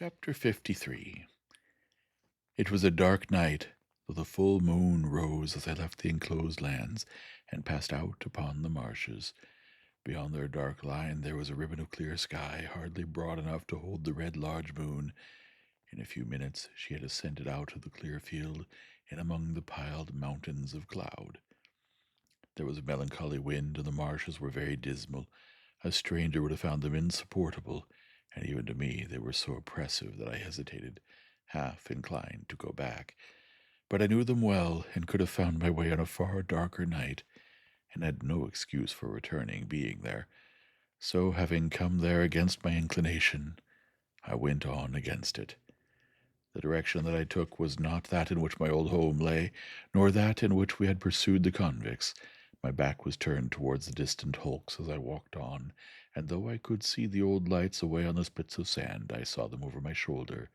Chapter 53. It was a dark night, though the full moon rose as I left the enclosed lands and passed out upon the marshes. Beyond their dark line there was a ribbon of clear sky, hardly broad enough to hold the red large moon. In a few minutes she had ascended out of the clear field and among the piled mountains of cloud. There was a melancholy wind, and the marshes were very dismal. A stranger would have found them insupportable, and even to me they were so oppressive that I hesitated, half inclined to go back. But I knew them well, and could have found my way on a far darker night, and had no excuse for returning, being there. So, having come there against my inclination, I went on against it. The direction that I took was not that in which my old home lay, nor that in which we had pursued the convicts. My back was turned towards the distant hulks as I walked on, and though I could see the old lights away on the spits of sand, I saw them over my shoulder.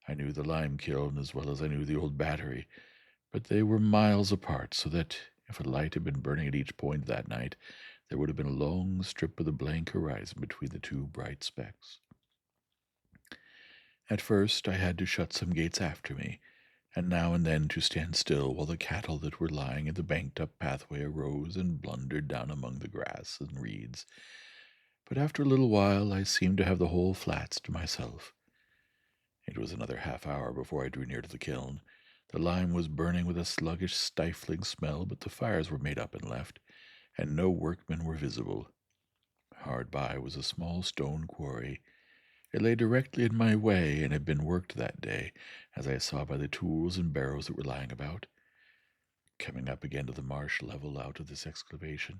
I knew the lime kiln as well as I knew the old battery, but they were miles apart, so that if a light had been burning at each point that night, there would have been a long strip of the blank horizon between the two bright specks. At first I had to shut some gates after me, and now and then to stand still while the cattle that were lying in the banked-up pathway arose and blundered down among the grass and reeds. But after a little while I seemed to have the whole flats to myself. It was another half-hour before I drew near to the kiln. The lime was burning with a sluggish, stifling smell, but the fires were made up and left, and no workmen were visible. Hard by was a small stone quarry. It lay directly in my way, and had been worked that day, as I saw by the tools and barrows that were lying about. Coming up again to the marsh level out of this excavation,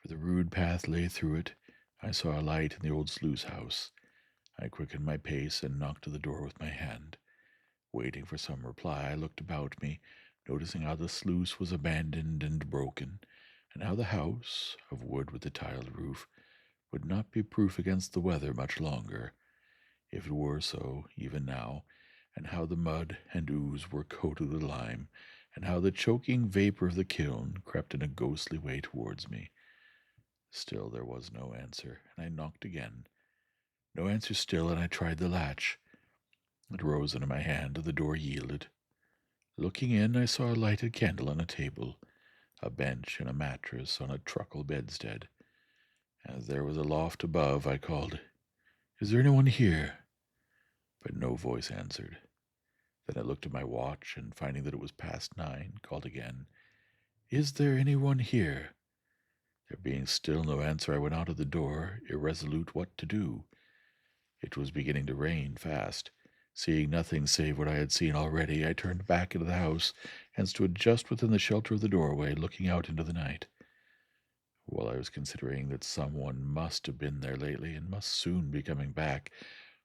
for the rude path lay through it, I saw a light in the old sluice house. I quickened my pace and knocked at the door with my hand. Waiting for some reply, I looked about me, noticing how the sluice was abandoned and broken, and how the house, of wood with a tiled roof, would not be proof against the weather much longer, if it were so even now, and how the mud and ooze were coated with lime, and how the choking vapor of the kiln crept in a ghostly way towards me. Still there was no answer, and I knocked again. No answer still, and I tried the latch. It rose into my hand, and the door yielded. Looking in, I saw a lighted candle on a table, a bench and a mattress on a truckle bedstead. As there was a loft above, I called, "Is there anyone here?" But no voice answered. Then I looked at my watch, and finding that it was past 9, called again, "Is there anyone here?" There being still no answer, I went out of the door, irresolute what to do. It was beginning to rain fast. Seeing nothing save what I had seen already, I turned back into the house and stood just within the shelter of the doorway, looking out into the night. While I was considering that someone must have been there lately and must soon be coming back,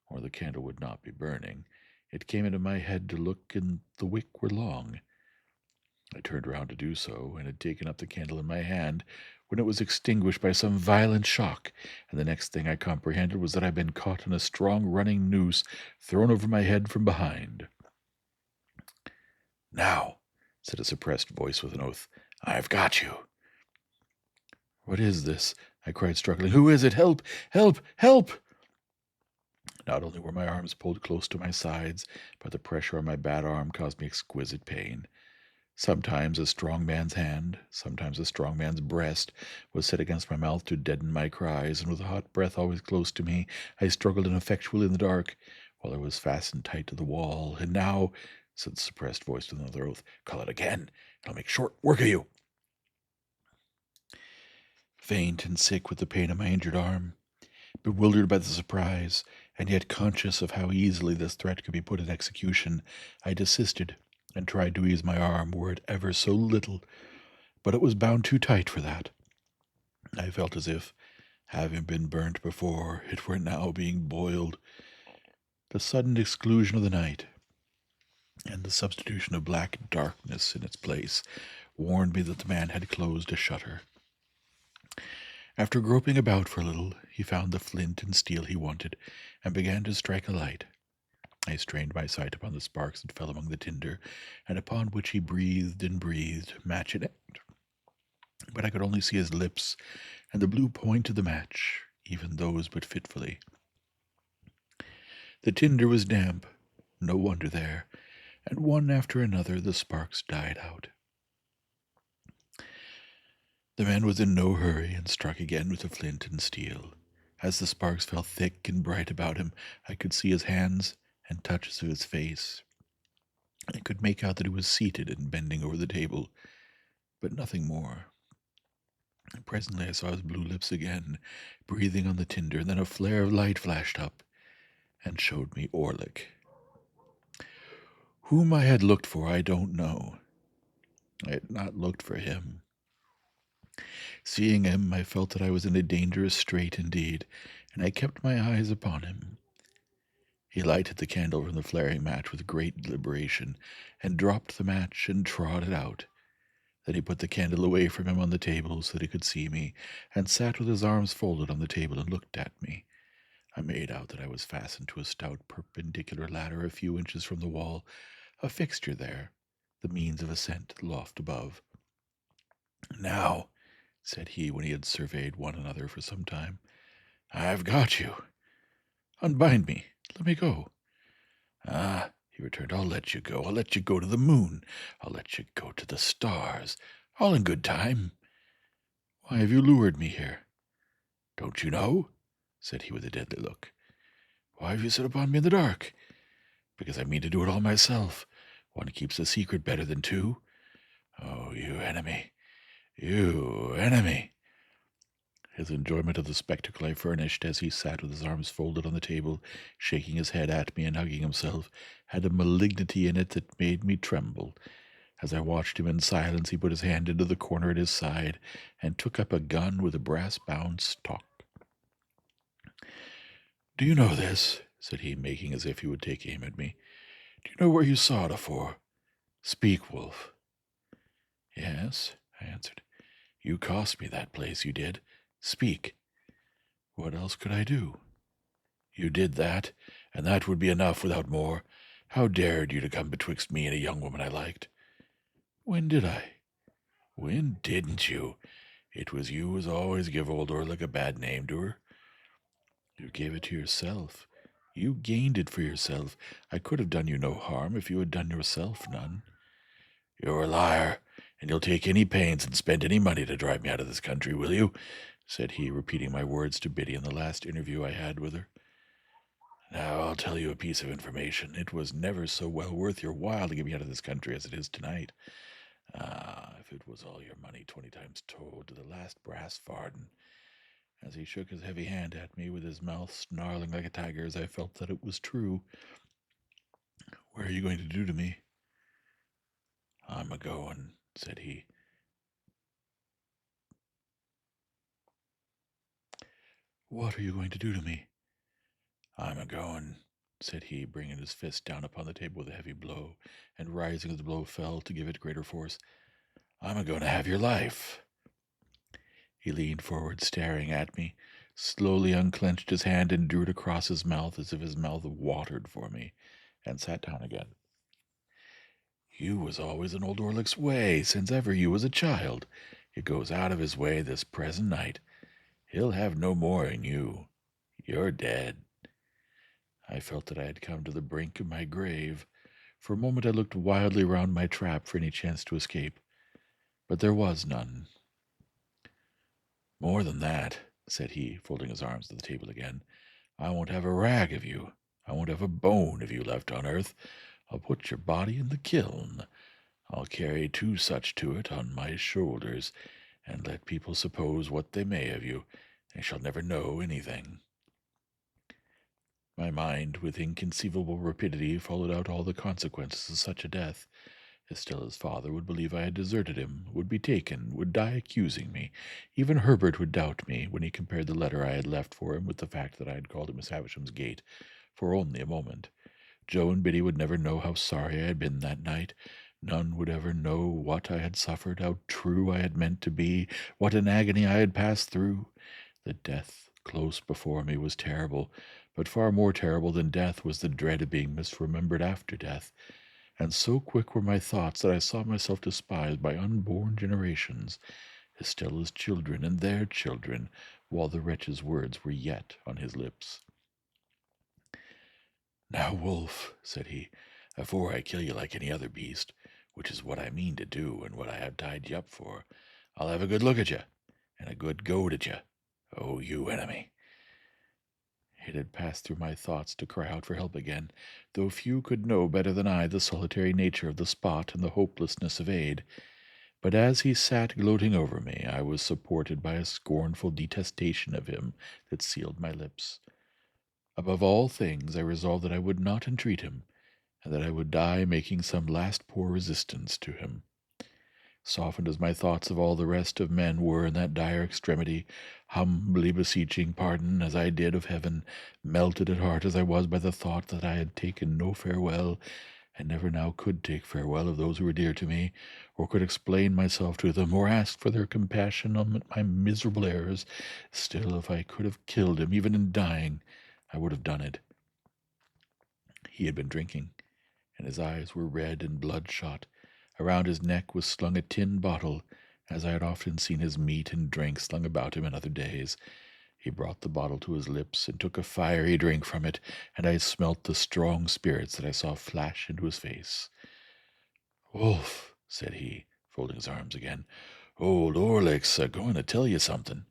or the candle would not be burning, it came into my head to look, and the wick were long. I turned round to do so, and had taken up the candle in my hand, when it was extinguished by some violent shock, and the next thing I comprehended was that I had been caught in a strong running noose, thrown over my head from behind. "Now," said a suppressed voice with an oath, "I've got you." "What is this?" I cried, struggling. "Who is it? Help! Help! Help!" Not only were my arms pulled close to my sides, but the pressure on my bad arm caused me exquisite pain. Sometimes a strong man's hand, sometimes a strong man's breast, was set against my mouth to deaden my cries, and with a hot breath always close to me, I struggled ineffectually in the dark, while I was fastened tight to the wall. "And now," said the suppressed voice with another oath, "call it again, and I'll make short work of you." Faint and sick with the pain of my injured arm, bewildered by the surprise, and yet conscious of how easily this threat could be put in execution, I desisted, and tried to ease my arm, were it ever so little, but it was bound too tight for that. I felt as if, having been burnt before, it were now being boiled. The sudden exclusion of the night, and the substitution of black darkness in its place, warned me that the man had closed a shutter. After groping about for a little, he found the flint and steel he wanted, and began to strike a light. I strained my sight upon the sparks that fell among the tinder, and upon which he breathed and breathed, match in end. But I could only see his lips and the blue point of the match, even those but fitfully. The tinder was damp, no wonder there, and one after another the sparks died out. The man was in no hurry and struck again with the flint and steel. As the sparks fell thick and bright about him, I could see his hands and touches of his face. I could make out that he was seated and bending over the table, but nothing more. Presently I saw his blue lips again, breathing on the tinder, and then a flare of light flashed up and showed me Orlick. Whom I had looked for, I don't know. I had not looked for him. Seeing him, I felt that I was in a dangerous strait indeed, and I kept my eyes upon him. He lighted the candle from the flaring match with great deliberation, and dropped the match and trod it out. Then he put the candle away from him on the table so that he could see me, and sat with his arms folded on the table and looked at me. I made out that I was fastened to a stout perpendicular ladder a few inches from the wall, a fixture there, the means of ascent to the loft above. Now, said he, when he had surveyed one another for some time, I've got you. Unbind me. Let me go. Ah, he returned, I'll let you go. I'll let you go to the moon. I'll let you go to the stars. All in good time. Why have you lured me here? Don't you know? Said he with a deadly look. Why have you set upon me in the dark? Because I mean to do it all myself. One keeps a secret better than two. Oh, you enemy. You enemy. His enjoyment of the spectacle I furnished, as he sat with his arms folded on the table, shaking his head at me and hugging himself, had a malignity in it that made me tremble. As I watched him in silence, he put his hand into the corner at his side and took up a gun with a brass-bound stock. Do you know this? Said he, making as if he would take aim at me. Do you know where you saw it afore? Speak, Wolf. Yes, I answered. You cost me that place, you did. Speak. What else could I do? You did that, and that would be enough without more. How dared you to come betwixt me and a young woman I liked? When did I? When didn't you? It was you as always give old Orlick a bad name to her. You gave it to yourself. You gained it for yourself. I could have done you no harm if you had done yourself none. You're a liar, and you'll take any pains and spend any money to drive me out of this country, will you? Said he, repeating my words to Biddy in the last interview I had with her. Now I'll tell you a piece of information. It was never so well worth your while to get me out of this country as it is tonight. Ah, if it was all your money 20 times told to the last brass farden. As he shook his heavy hand at me with his mouth snarling like a tiger's, I felt that it was true. What are you going to do to me? I'm a-goin', said he. What are you going to do to me? I'm a-goin', said he, bringing his fist down upon the table with a heavy blow, and rising as the blow fell to give it greater force. I'm a-goin' to have your life. He leaned forward, staring at me, slowly unclenched his hand and drew it across his mouth as if his mouth watered for me, and sat down again. You was always in old Orlick's way, since ever you was a child. He goes out of his way this present night. He'll have no more in you. You're dead. I felt that I had come to the brink of my grave. For a moment I looked wildly round my trap for any chance to escape, but there was none. More than that, said he, folding his arms to the table again, I won't have a rag of you. I won't have a bone of you left on earth. I'll put your body in the kiln. I'll carry two such to it on my shoulders, and let people suppose what they may of you. They shall never know anything. My mind, with inconceivable rapidity, followed out all the consequences of such a death. Estella's father would believe I had deserted him, would be taken, would die accusing me. Even Herbert would doubt me when he compared the letter I had left for him with the fact that I had called at Miss Havisham's gate for only a moment. Joe and Biddy would never know how sorry I had been that night. None would ever know what I had suffered, how true I had meant to be, what an agony I had passed through. The death close before me was terrible, but far more terrible than death was the dread of being misremembered after death. And so quick were my thoughts that I saw myself despised by unborn generations, Estella's children and their children, while the wretch's words were yet on his lips. "Now, Wolf," said he, "afore I kill you like any other beast, which is what I mean to do and what I have tied you up for, I'll have a good look at you, and a good goad at you, oh, you enemy." It had passed through my thoughts to cry out for help again, though few could know better than I the solitary nature of the spot and the hopelessness of aid. But as he sat gloating over me, I was supported by a scornful detestation of him that sealed my lips. Above all things, I resolved that I would not entreat him, and that I would die making some last poor resistance to him. Softened as my thoughts of all the rest of men were in that dire extremity, humbly beseeching pardon as I did of heaven, melted at heart as I was by the thought that I had taken no farewell, and never now could take farewell of those who were dear to me, or could explain myself to them, or ask for their compassion on my miserable errors, still, if I could have killed him, even in dying, I would have done it. He had been drinking, and his eyes were red and bloodshot. Around his neck was slung a tin bottle, as I had often seen his meat and drink slung about him in other days. He brought the bottle to his lips and took a fiery drink from it, and I smelt the strong spirits that I saw flash into his face. "Wolf," said he, folding his arms again, "old Orlick's a-going to tell you something.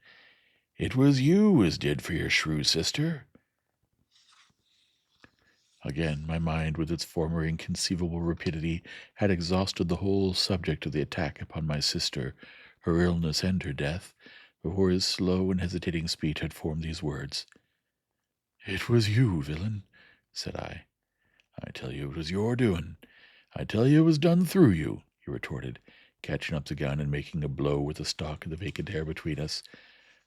It was you as did for your shrew sister." Again, my mind, with its former inconceivable rapidity, had exhausted the whole subject of the attack upon my sister, her illness and her death, before his slow and hesitating speech had formed these words. "It was you, villain," said I. "I tell you it was your doing. I tell you it was done through you," he retorted, catching up the gun and making a blow with the stalk of the vacant air between us.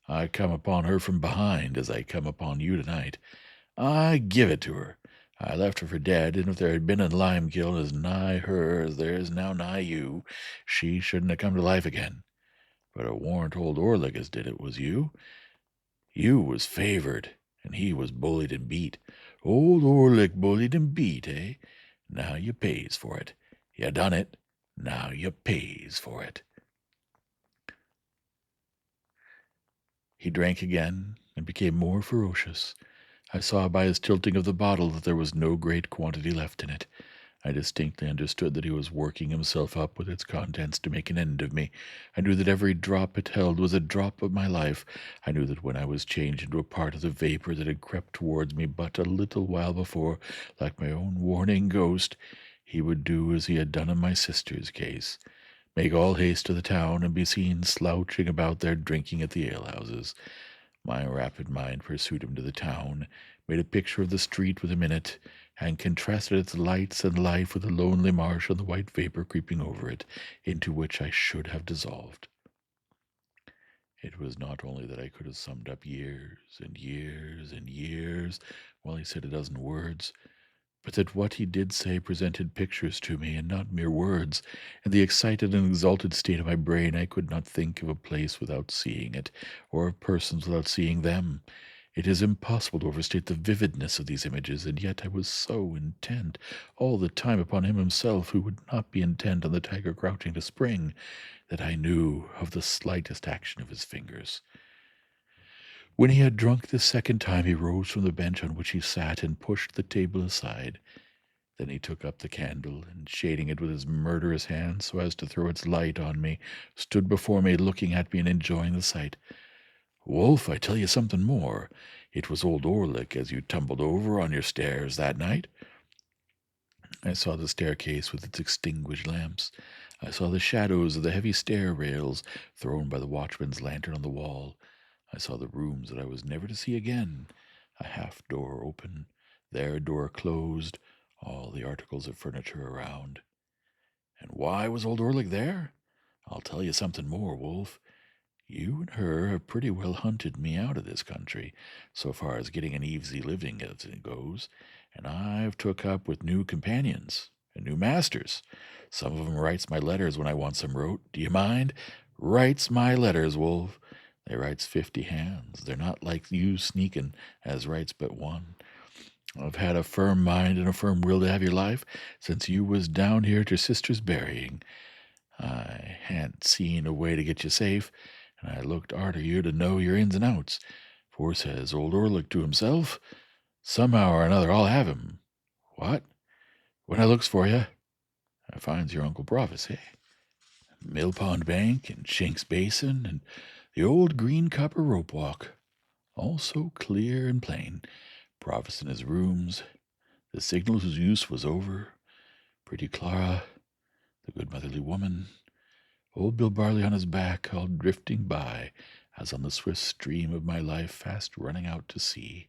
"I come upon her from behind, as I come upon you tonight. I give it to her. I left her for dead, and if there had been a limekiln as nigh her as there is now nigh you, she shouldn't have come to life again. But it warn't old Orlick as did it, was you. You was favored, and he was bullied and beat. Old Orlick bullied and beat, eh? Now you pays for it. You done it. Now you pays for it." He drank again, and became more ferocious. I saw by his tilting of the bottle that there was no great quantity left in it. I distinctly understood that he was working himself up with its contents to make an end of me. I knew that every drop it held was a drop of my life. I knew that when I was changed into a part of the vapor that had crept towards me but a little while before, like my own warning ghost, he would do as he had done in my sister's case, make all haste to the town, and be seen slouching about there drinking at the alehouses. My rapid mind pursued him to the town, made a picture of the street with him in it, and contrasted its lights and life with the lonely marsh and the white vapor creeping over it, into which I should have dissolved. It was not only that I could have summed up years and years and years while he said a dozen words, but that what he did say presented pictures to me, and not mere words. In the excited and exalted state of my brain, I could not think of a place without seeing it, or of persons without seeing them. It is impossible to overstate the vividness of these images, and yet I was so intent all the time upon him himself, who would not be intent on the tiger crouching to spring, that I knew of the slightest action of his fingers. When he had drunk the second time, he rose from the bench on which he sat and pushed the table aside. Then he took up the candle, and shading it with his murderous hand so as to throw its light on me, stood before me, looking at me and enjoying the sight. "Wolf, I tell you something more. It was old Orlick as you tumbled over on your stairs that night." I saw the staircase with its extinguished lamps. I saw the shadows of the heavy stair rails thrown by the watchman's lantern on the wall. I saw the rooms that I was never to see again, a half door open, their door closed, all the articles of furniture around. And why was old Orlick there? I'll tell you something more, Wolf. You and her have pretty well hunted me out of this country, so far as getting an easy living as it goes, and I've took up with new companions and new masters. Some of 'em writes my letters when I want some wrote. Do you mind? Writes my letters, Wolf. They writes 50 hands. They're not like you sneaking, as writes but one. I've had a firm mind and a firm will to have your life since you was down here at your sister's burying. I hadn't seen a way to get you safe, and I looked arter you to know your ins and outs. For says old Orlick to himself, somehow or another I'll have him. What? When I looks for you, I finds your Uncle Provis, eh? Mill Pond Bank and Shink's Basin and the old green copper rope walk, all so clear and plain. Provis in his rooms, the signal whose use was over, pretty Clara, the good motherly woman, old Bill Barley on his back, all drifting by, as on the swift stream of my life fast running out to sea.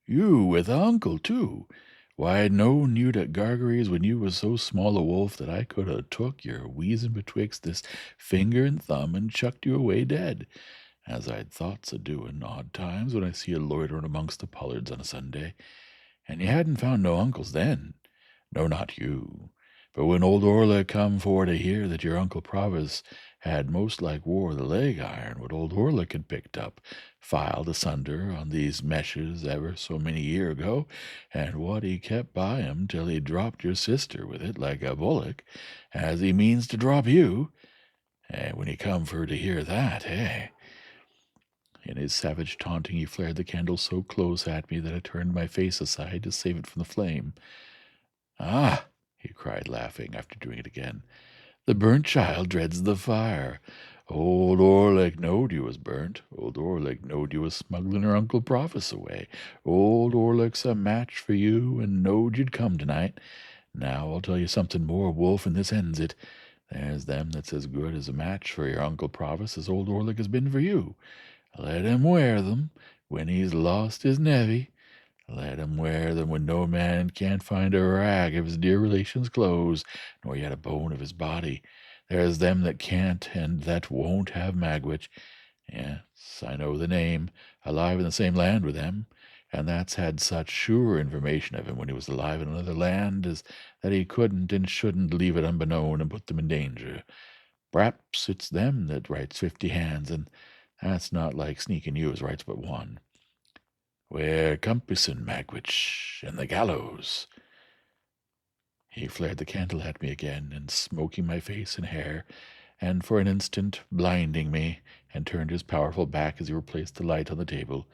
You with a uncle, too. Why, I'd known you'd at Gargery's when you was so small a wolf that I could ha' took your wheezin' betwixt this finger and thumb and chucked you away dead, as I'd thoughts o' doin' odd times when I see you loiterin' amongst the pollards on a Sunday. And you hadn't found no uncles then. No, not you. But when old Orla come for to hear that your Uncle Provis had most like wore the leg iron what old Orlick had picked up, filed asunder on these meshes ever so many year ago, and what he kept by him till he dropped your sister with it like a bullock, as he means to drop you, and when he come for to hear that, In his savage taunting he flared the candle so close at me that I turned my face aside to save it from the flame. "Ah!" he cried, laughing, after doing it again. "The burnt child dreads the fire. Old Orlick knowed you was burnt. Old Orlick knowed you was smuggling her Uncle Provis away. Old Orlick's a match for you, and knowed you'd come tonight. Now I'll tell you something more, Wolf, and this ends it. There's them that's as good as a match for your Uncle Provis as old Orlick has been for you. Let him wear them when he's lost his nevy. Let him wear them when no man can't find a rag of his dear relation's clothes, nor yet a bone of his body. There's them that can't and that won't have Magwitch. Yes, I know the name, alive in the same land with them, and that's had such sure information of him when he was alive in another land as that he couldn't and shouldn't leave it unbeknown and put them in danger. P'raps it's them that writes 50 hands, and that's not like sneaking you as writes but one. We're compassing Magwitch and the gallows." He flared the candle at me again, and smoking my face and hair, and for an instant blinding me, and turned his powerful back as he replaced the light on the table.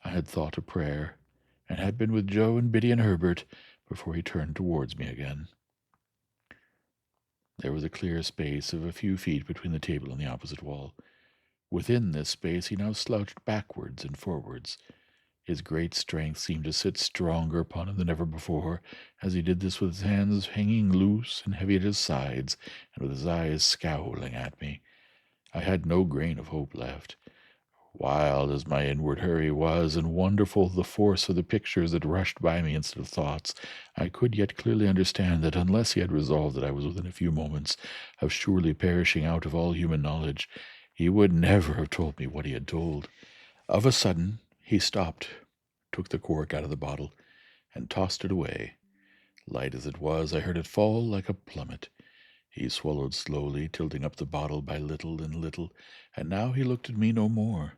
I had thought a prayer, and had been with Joe and Biddy and Herbert, before he turned towards me again. There was a clear space of a few feet between the table and the opposite wall. Within this space he now slouched backwards and forwards. His great strength seemed to sit stronger upon him than ever before, as he did this with his hands hanging loose and heavy at his sides, and with his eyes scowling at me. I had no grain of hope left. Wild as my inward hurry was, and wonderful the force of the pictures that rushed by me instead of thoughts, I could yet clearly understand that unless he had resolved that I was within a few moments of surely perishing out of all human knowledge, he would never have told me what he had told. Of a sudden he stopped, took the cork out of the bottle, and tossed it away. Light as it was, I heard it fall like a plummet. He swallowed slowly, tilting up the bottle by little and little, and now he looked at me no more.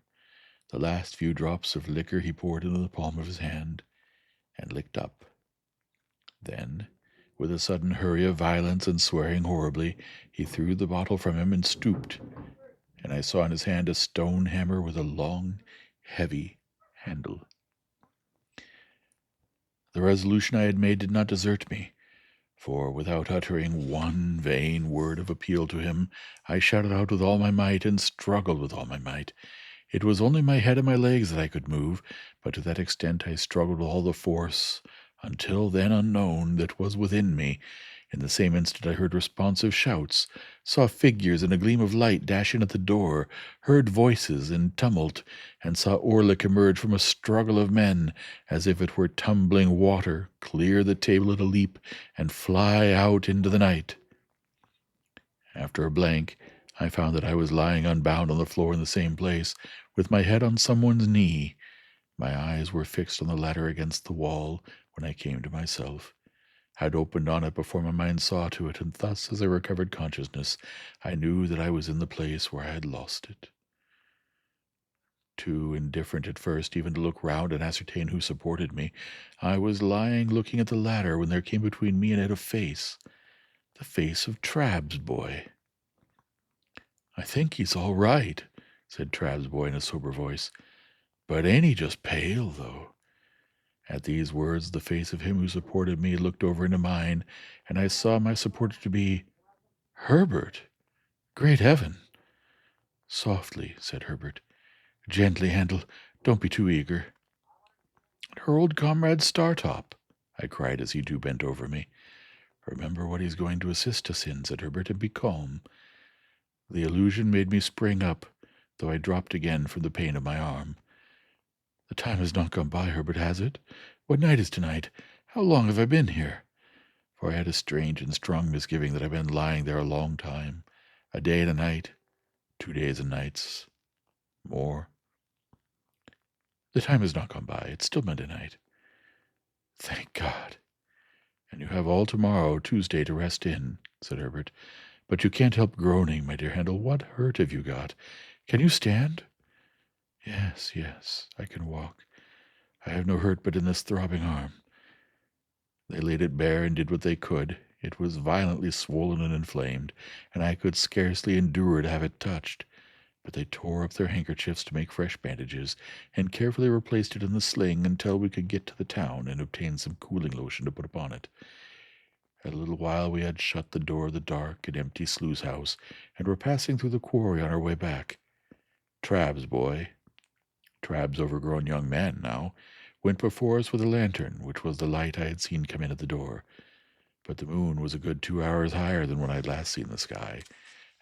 The last few drops of liquor he poured into the palm of his hand, and licked up. Then, with a sudden hurry of violence and swearing horribly, he threw the bottle from him and stooped, and I saw in his hand a stone hammer with a long, heavy handle. The resolution I had made did not desert me, for without uttering one vain word of appeal to him, I shouted out with all my might and struggled with all my might. It was only my head and my legs that I could move, but to that extent I struggled with all the force, until then unknown, that was within me. In the same instant I heard responsive shouts, saw figures in a gleam of light dash in at the door, heard voices in tumult, and saw Orlick emerge from a struggle of men, as if it were tumbling water, clear the table at a leap, and fly out into the night. After a blank, I found that I was lying unbound on the floor in the same place, with my head on someone's knee. My eyes were fixed on the ladder against the wall when I came to myself. I had opened on it before my mind saw to it, and thus, as I recovered consciousness, I knew that I was in the place where I had lost it. Too indifferent at first even to look round and ascertain who supported me, I was lying looking at the ladder when there came between me and it a face, the face of Trabb's boy. "I think he's all right," said Trabb's boy in a sober voice. "But ain't he just pale, though? At these words, the face of him who supported me looked over into mine, and I saw my supporter to be Herbert. Great heaven! Softly, said Herbert. Gently, Handel. Don't be too eager. Her old comrade Startop, I cried as he too bent over me. Remember what he's going to assist us in, said Herbert, and be calm. The illusion made me spring up, though I dropped again from the pain of my arm. The time has not gone by, Herbert, has it? What night is tonight? How long have I been here? For I had a strange and strong misgiving that I'd been lying there a long time, a day and a night, 2 days and nights, more. The time has not gone by. It's still Monday night. Thank God. And you have all tomorrow, Tuesday, to rest in, said Herbert. But you can't help groaning, my dear Handel. What hurt have you got? Can you stand? Yes, I can walk. I have no hurt but in this throbbing arm. They laid it bare and did what they could. It was violently swollen and inflamed, and I could scarcely endure to have it touched. But they tore up their handkerchiefs to make fresh bandages, and carefully replaced it in the sling until we could get to the town and obtain some cooling lotion to put upon it. In a little while we had shut the door of the dark and empty sluice house, and were passing through the quarry on our way back. Trabb's boy, Trabb's overgrown young man now, went before us with a lantern, which was the light I had seen come in at the door. But the moon was a good 2 hours higher than when I had last seen the sky,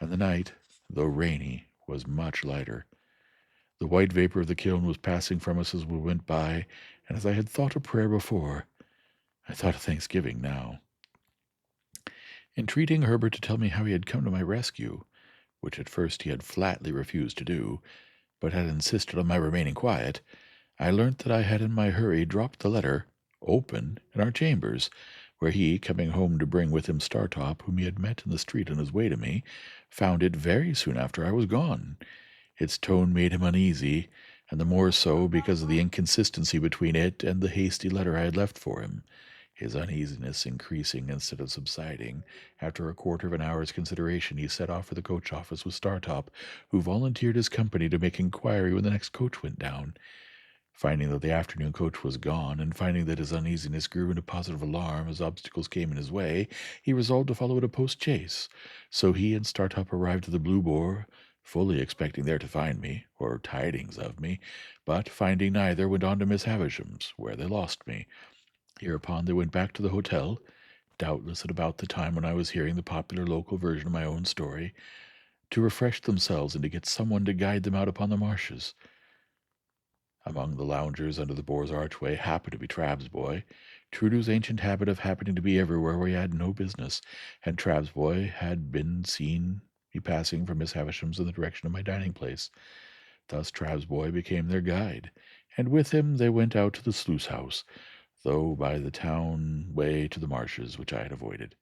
and the night, though rainy, was much lighter. The white vapor of the kiln was passing from us as we went by, and as I had thought a prayer before, I thought a thanksgiving now. Entreating Herbert to tell me how he had come to my rescue, which at first he had flatly refused to do, but had insisted on my remaining quiet, I learnt that I had in my hurry dropped the letter, open, in our chambers, where he, coming home to bring with him Startop, whom he had met in the street on his way to me, found it very soon after I was gone. Its tone made him uneasy, and the more so because of the inconsistency between it and the hasty letter I had left for him, his uneasiness increasing instead of subsiding. After a quarter of an hour's consideration, he set off for the coach office with Startop, who volunteered his company to make inquiry when the next coach went down. Finding that the afternoon coach was gone, and finding that his uneasiness grew into positive alarm as obstacles came in his way, he resolved to follow it a post-chaise. So he and Startup arrived at the Blue Boar, fully expecting there to find me, or tidings of me, but finding neither, went on to Miss Havisham's, where they lost me. Hereupon they went back to the hotel, doubtless at about the time when I was hearing the popular local version of my own story, to refresh themselves and to get someone to guide them out upon the marshes. Among the loungers under the Boar's archway happened to be Trabb's boy, true to his ancient habit of happening to be everywhere where he had no business, and Trabb's boy had been seen me passing from Miss Havisham's in the direction of my dining place. Thus Trabb's boy became their guide, and with him they went out to the sluice house, though by the town way to the marshes, which I had avoided.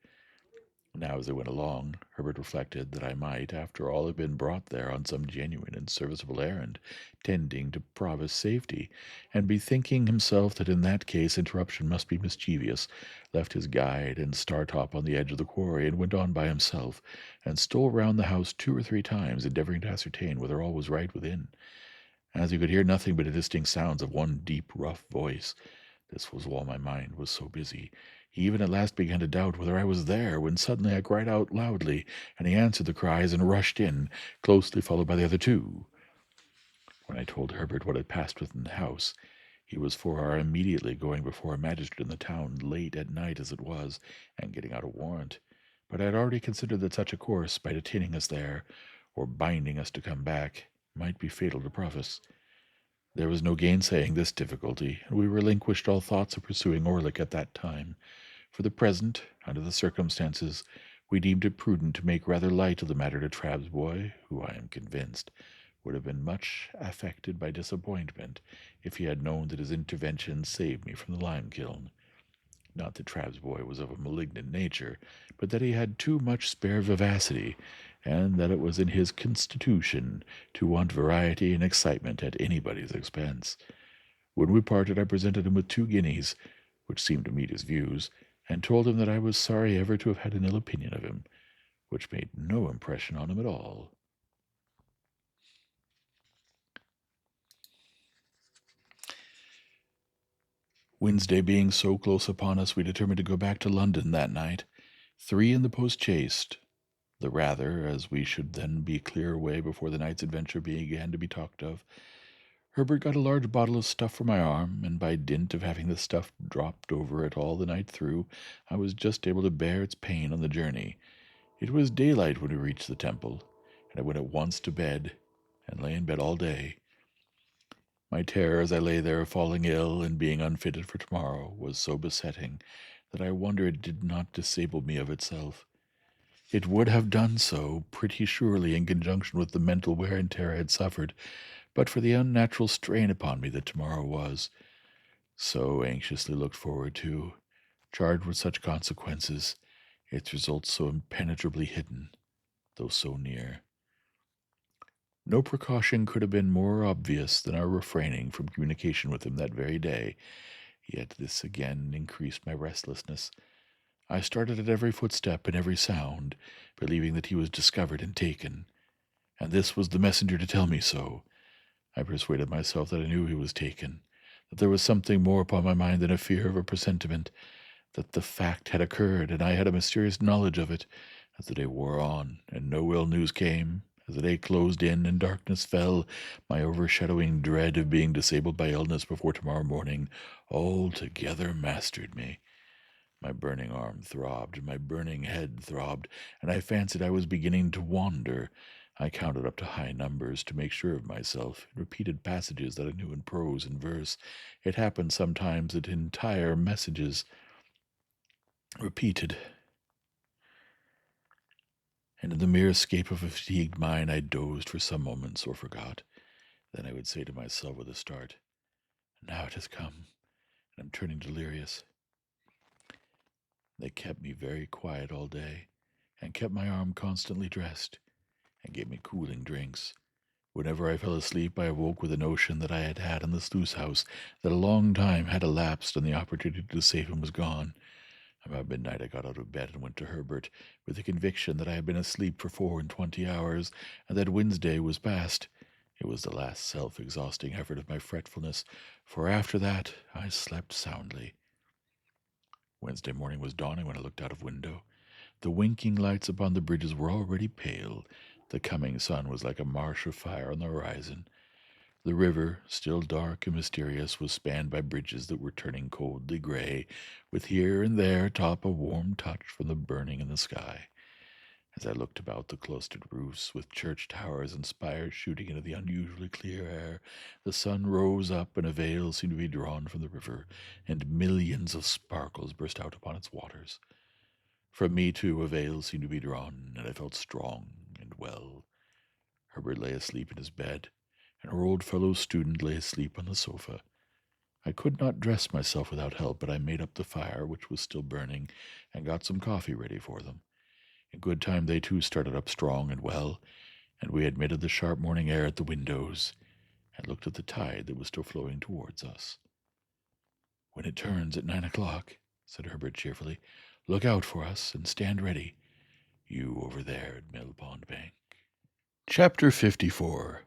Now, as they went along, Herbert reflected that I might, after all, have been brought there on some genuine and serviceable errand, tending to Provis' safety, and bethinking himself that in that case interruption must be mischievous, left his guide and Startop on the edge of the quarry, and went on by himself, and stole round the house 2 or 3 times, endeavoring to ascertain whether all was right within. As he could hear nothing but the distinct sounds of one deep, rough voice, this was while my mind was so busy. He even at last began to doubt whether I was there, when suddenly I cried out loudly, and he answered the cries and rushed in, closely followed by the other 2. When I told Herbert what had passed within the house, he was for our immediately going before a magistrate in the town, late at night as it was, and getting out a warrant. But I had already considered that such a course, by detaining us there, or binding us to come back, might be fatal to Provis. There was no gainsaying this difficulty, and we relinquished all thoughts of pursuing Orlick at that time. For the present, under the circumstances, we deemed it prudent to make rather light of the matter to Trabb's boy, who, I am convinced, would have been much affected by disappointment if he had known that his intervention saved me from the lime kiln. Not that Trabb's boy was of a malignant nature, but that he had too much spare vivacity, and that it was in his constitution to want variety and excitement at anybody's expense. When we parted, I presented him with 2 guineas, which seemed to meet his views, and told him that I was sorry ever to have had an ill opinion of him, which made no impression on him at all. Wednesday being so close upon us, we determined to go back to London that night, 3 in the post-chaise, the rather, as we should then be clear away before the night's adventure began to be talked of. Herbert got a large bottle of stuff for my arm, and by dint of having the stuff dropped over it all the night through, I was just able to bear its pain on the journey. It was daylight when we reached the temple, and I went at once to bed, and lay in bed all day. My terror as I lay there of falling ill and being unfitted for tomorrow was so besetting that I wonder it did not disable me of itself. It would have done so, pretty surely, in conjunction with the mental wear and tear I had suffered, but for the unnatural strain upon me that tomorrow was, so anxiously looked forward to, charged with such consequences, its results so impenetrably hidden, though so near. No precaution could have been more obvious than our refraining from communication with him that very day, yet this again increased my restlessness. I started at every footstep and every sound, believing that he was discovered and taken, and this was the messenger to tell me so. I persuaded myself that I knew he was taken, that there was something more upon my mind than a fear of a presentiment, that the fact had occurred, and I had a mysterious knowledge of it. As the day wore on, and no ill news came, as the day closed in and darkness fell, my overshadowing dread of being disabled by illness before tomorrow morning altogether mastered me. My burning arm throbbed, and my burning head throbbed, and I fancied I was beginning to wander. I counted up to high numbers to make sure of myself, and repeated passages that I knew in prose and verse. It happened sometimes that entire messages repeated, and in the mere escape of a fatigued mind I dozed for some moments or forgot. Then I would say to myself with a start, "Now it has come, and I'm turning delirious." They kept me very quiet all day, and kept my arm constantly dressed, and gave me cooling drinks. Whenever I fell asleep, I awoke with a notion that I had had in the sluice house, that a long time had elapsed, and the opportunity to save him was gone. About midnight I got out of bed and went to Herbert, with the conviction that I had been asleep for 24 hours, and that Wednesday was past. It was the last self-exhausting effort of my fretfulness, for after that I slept soundly. Wednesday morning was dawning when I looked out of window. The winking lights upon the bridges were already pale. The coming sun was like a marsh of fire on the horizon. The river, still dark and mysterious, was spanned by bridges that were turning coldly gray, with here and there atop a warm touch from the burning in the sky. As I looked about the clustered roofs, with church towers and spires shooting into the unusually clear air, the sun rose up, and a veil seemed to be drawn from the river, and millions of sparkles burst out upon its waters. From me, too, a veil seemed to be drawn, and I felt strong and well. Herbert lay asleep in his bed, and our old fellow student lay asleep on the sofa. I could not dress myself without help, but I made up the fire, which was still burning, and got some coffee ready for them. In good time they too started up strong and well, and we admitted the sharp morning air at the windows, and looked at the tide that was still flowing towards us. "When it turns at 9 o'clock," said Herbert cheerfully, "look out for us, and stand ready. You over there at Mill Pond Bank." Chapter 54.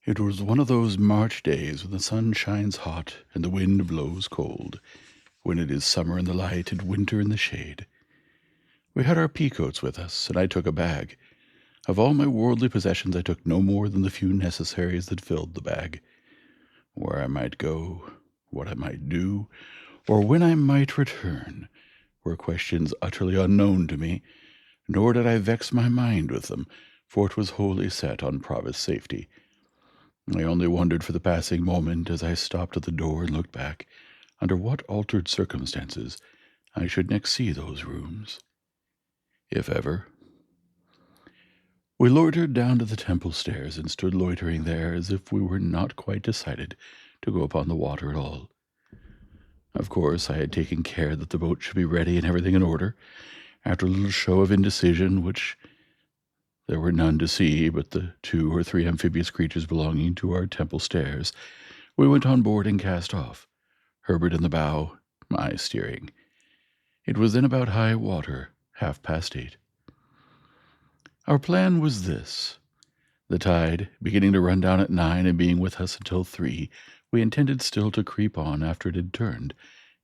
It was one of those March days when the sun shines hot and the wind blows cold, when it is summer in the light and winter in the shade. We had our peacoats with us, and I took a bag. Of all my worldly possessions I took no more than the few necessaries that filled the bag. Where I might go, what I might do, or when I might return, were questions utterly unknown to me, nor did I vex my mind with them, for it was wholly set on Provis safety. I only wondered for the passing moment, as I stopped at the door and looked back, under what altered circumstances I should next see those rooms, if ever. We loitered down to the temple stairs, and stood loitering there as if we were not quite decided to go upon the water at all. Of course, I had taken care that the boat should be ready and everything in order. After a little show of indecision, which there were none to see but the 2 or 3 amphibious creatures belonging to our temple stairs, we went on board and cast off, Herbert in the bow, I steering. It was then about high water, 8:30. Our plan was this. The tide, beginning to run down at 9 and being with us until 3, we intended still to creep on after it had turned,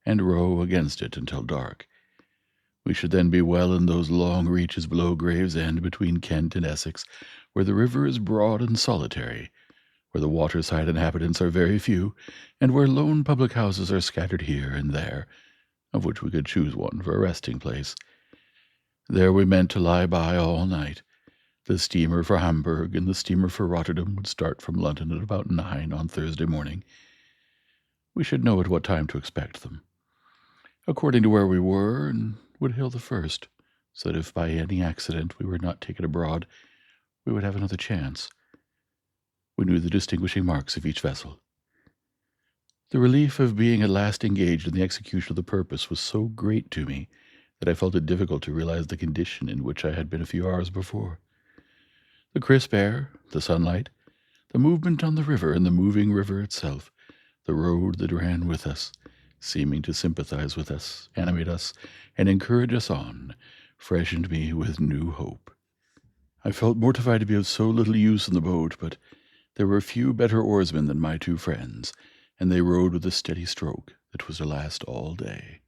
and row against it until dark. We should then be well in those long reaches below Gravesend between Kent and Essex, where the river is broad and solitary, where the waterside inhabitants are very few, and where lone public houses are scattered here and there, of which we could choose one for a resting place. There we meant to lie by all night. The steamer for Hamburg and the steamer for Rotterdam would start from London at about 9 on Thursday morning. We should know at what time to expect them, according to where we were, and would hail the first, so that if by any accident we were not taken abroad, we would have another chance. We knew the distinguishing marks of each vessel. The relief of being at last engaged in the execution of the purpose was so great to me that I felt it difficult to realize the condition in which I had been a few hours before. The crisp air, the sunlight, the movement on the river and the moving river itself, the road that ran with us, seeming to sympathize with us, animate us, and encourage us on, freshened me with new hope. I felt mortified to be of so little use in the boat, but there were few better oarsmen than my two friends, and they rowed with a steady stroke that was to last all day.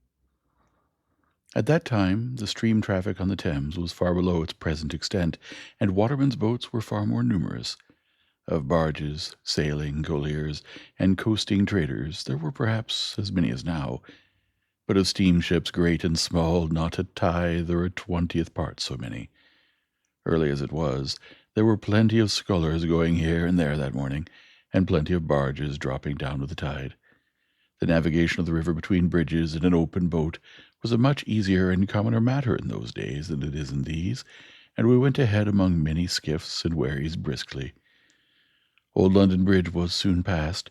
At that time, the stream traffic on the Thames was far below its present extent, and watermen's boats were far more numerous. Of barges, sailing, colliers, and coasting traders there were perhaps as many as now, but of steamships great and small not a tithe or a 20th part so many. Early as it was, there were plenty of scullers going here and there that morning, and plenty of barges dropping down with the tide. The navigation of the river between bridges in an open boat was a much easier and commoner matter in those days than it is in these, and we went ahead among many skiffs and wherries briskly. Old London Bridge was soon passed,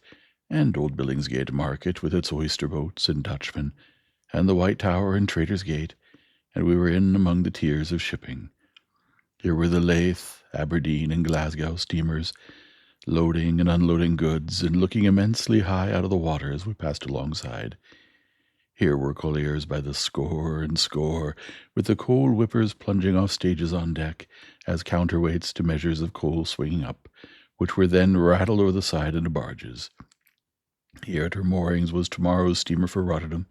and Old Billingsgate Market with its oyster boats and Dutchmen, and the White Tower and Trader's Gate, and we were in among the tiers of shipping. Here were the Leith, Aberdeen, and Glasgow steamers, loading and unloading goods, and looking immensely high out of the water as we passed alongside. Here were colliers by the score and score, with the coal whippers plunging off stages on deck, as counterweights to measures of coal swinging up, which were then rattled over the side into barges. Here at her moorings was tomorrow's steamer for Rotterdam,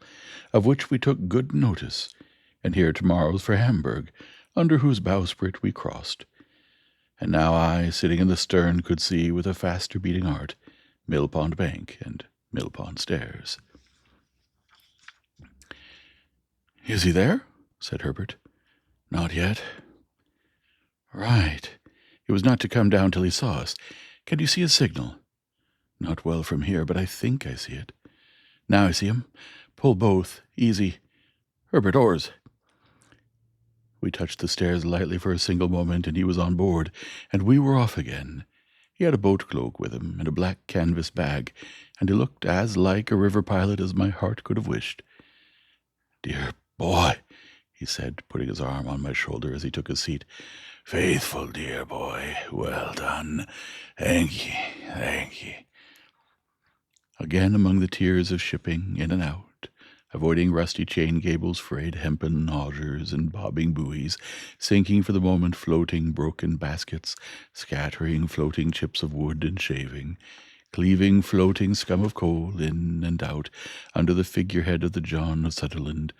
of which we took good notice, and here tomorrow's for Hamburg, under whose bowsprit we crossed. And now I, sitting in the stern, could see, with a faster beating heart, Millpond Bank and Millpond Stairs. "Is he there?" said Herbert. "Not yet." "Right. It was not to come down till he saw us. Can you see his signal?" "Not well from here, but I think I see it." "Now I see him. Pull both. Easy. Herbert, oars." We touched the stairs lightly for a single moment, and he was on board, and we were off again. He had a boat cloak with him, and a black canvas bag, and he looked as like a river pilot as my heart could have wished. "Dear boy," he said, putting his arm on my shoulder as he took his seat. "Faithful dear boy, well done. Thank ye, thank ye." Again among the tiers of shipping, in and out, avoiding rusty chain cables, frayed hempen hawsers, and bobbing buoys, sinking for the moment floating broken baskets, scattering floating chips of wood and shaving, cleaving floating scum of coal in and out under the figurehead of the John of Sutherland,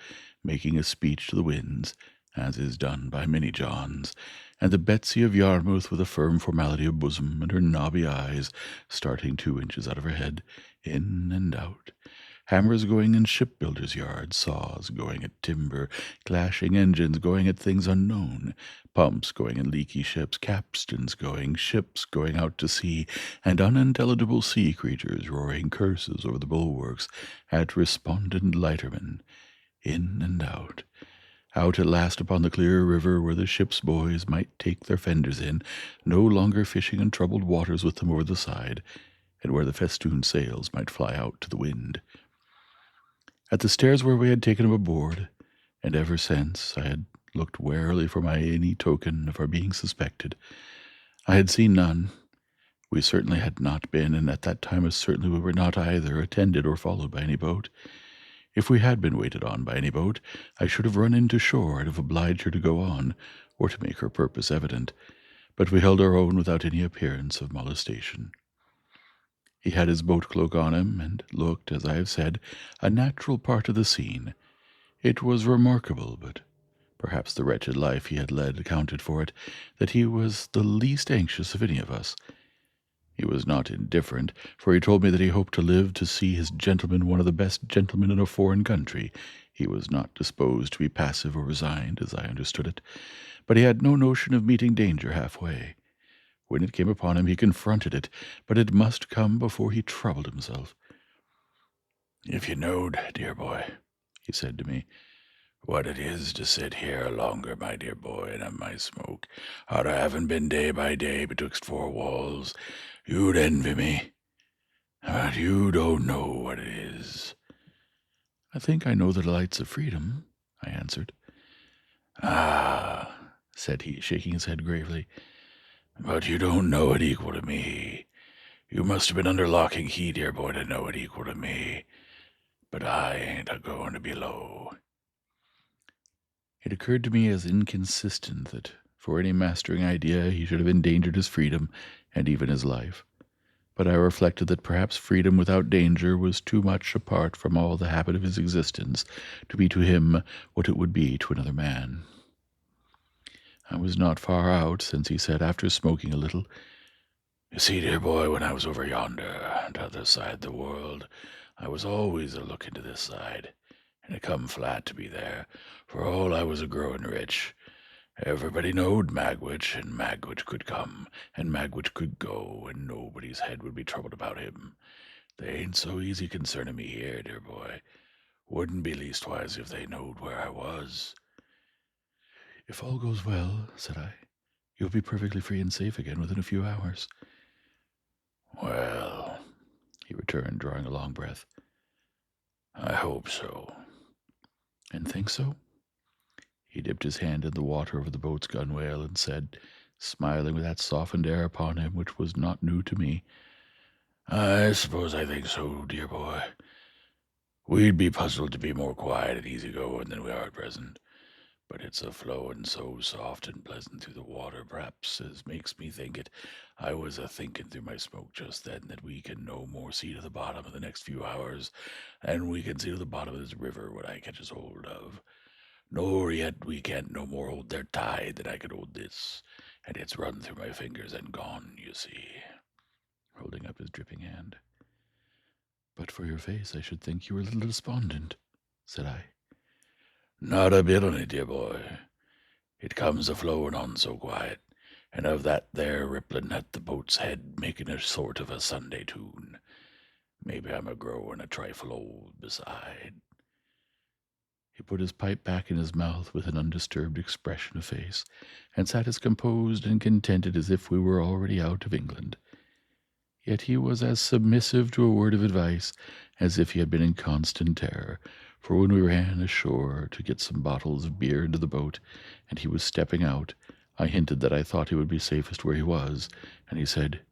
making a speech to the winds, as is done by many Johns, and the Betsy of Yarmouth with a firm formality of bosom, and her knobby eyes starting 2 inches out of her head, in and out. Hammers going in shipbuilders' yards, saws going at timber, clashing engines going at things unknown, pumps going in leaky ships, capstans going, ships going out to sea, and unintelligible sea creatures roaring curses over the bulwarks at respondent lightermen, in and out. Out at last upon the clear river where the ship's boys might take their fenders in, no longer fishing in troubled waters with them over the side, and where the festooned sails might fly out to the wind. At the stairs where we had taken him aboard, and ever since I had looked warily for any token of our being suspected, I had seen none. We certainly had not been, and at that time as certainly we were not either, attended or followed by any boat. If we had been waited on by any boat, I should have run into shore and have obliged her to go on, or to make her purpose evident. but we held our own without any appearance of molestation. He had his boat cloak on him, and looked, as I have said, a natural part of the scene. It was remarkable, but perhaps the wretched life he had led accounted for it, that he was the least anxious of any of us. He was not indifferent, for he told me that he hoped to live to see his gentleman one of the best gentlemen in a foreign country. He was not disposed to be passive or resigned, as I understood it, but he had no notion of meeting danger halfway. When it came upon him, he confronted it, but it must come before he troubled himself. "If you knowed, dear boy," he said to me, "what it is to sit here longer, my dear boy, and have my smoke, out of having been day by day betwixt four walls, you'd envy me. But you don't know what it is." "I think I know the delights of freedom," I answered. "Ah," said he, shaking his head gravely, "but you don't know it equal to me. You must have been under lock and key, dear boy, to know it equal to me. But I ain't a-going to be low." It occurred to me as inconsistent that for any mastering idea he should have endangered his freedom and even his life. But I reflected that perhaps freedom without danger was too much apart from all the habit of his existence to be to him what it would be to another man. I was not far out, since he said, after smoking a little, "You see, dear boy, when I was over yonder, t'other side the world, I was always a-looking to this side, and it come flat to be there, for all I was a-growing rich. Everybody knowed Magwitch, and Magwitch could come, and Magwitch could go, and nobody's head would be troubled about him. They ain't so easy concerning me here, dear boy. Wouldn't be leastwise if they knowed where I was." "If all goes well," said I, "you'll be perfectly free and safe again within a few hours." "Well," he returned, drawing a long breath, "I hope so." "And think so?" He dipped his hand in the water over the boat's gunwale and said, smiling with that softened air upon him which was not new to me, "I suppose I think so, dear boy. We'd be puzzled to be more quiet and easy-going than we are at present, but it's a-flowing so soft and pleasant through the water, perhaps, as makes me think it. I was a-thinking through my smoke just then that we can no more see to the bottom of the next few hours than we can see to the bottom of this river when I catches hold of. Nor yet we can't no more hold their tide than I could hold this, and it's run through my fingers and gone, you see," holding up his dripping hand. "But for your face, I should think you were a little despondent," said I. "Not a bit on it, dear boy. It comes a-flowing on so quiet, and of that there rippling at the boat's head making a sort of a Sunday tune. Maybe I'm a-growing a trifle old beside." He put his pipe back in his mouth with an undisturbed expression of face, and sat as composed and contented as if we were already out of England. Yet he was as submissive to a word of advice as if he had been in constant terror, for when we ran ashore to get some bottles of beer into the boat, and he was stepping out, I hinted that I thought he would be safest where he was, and he said,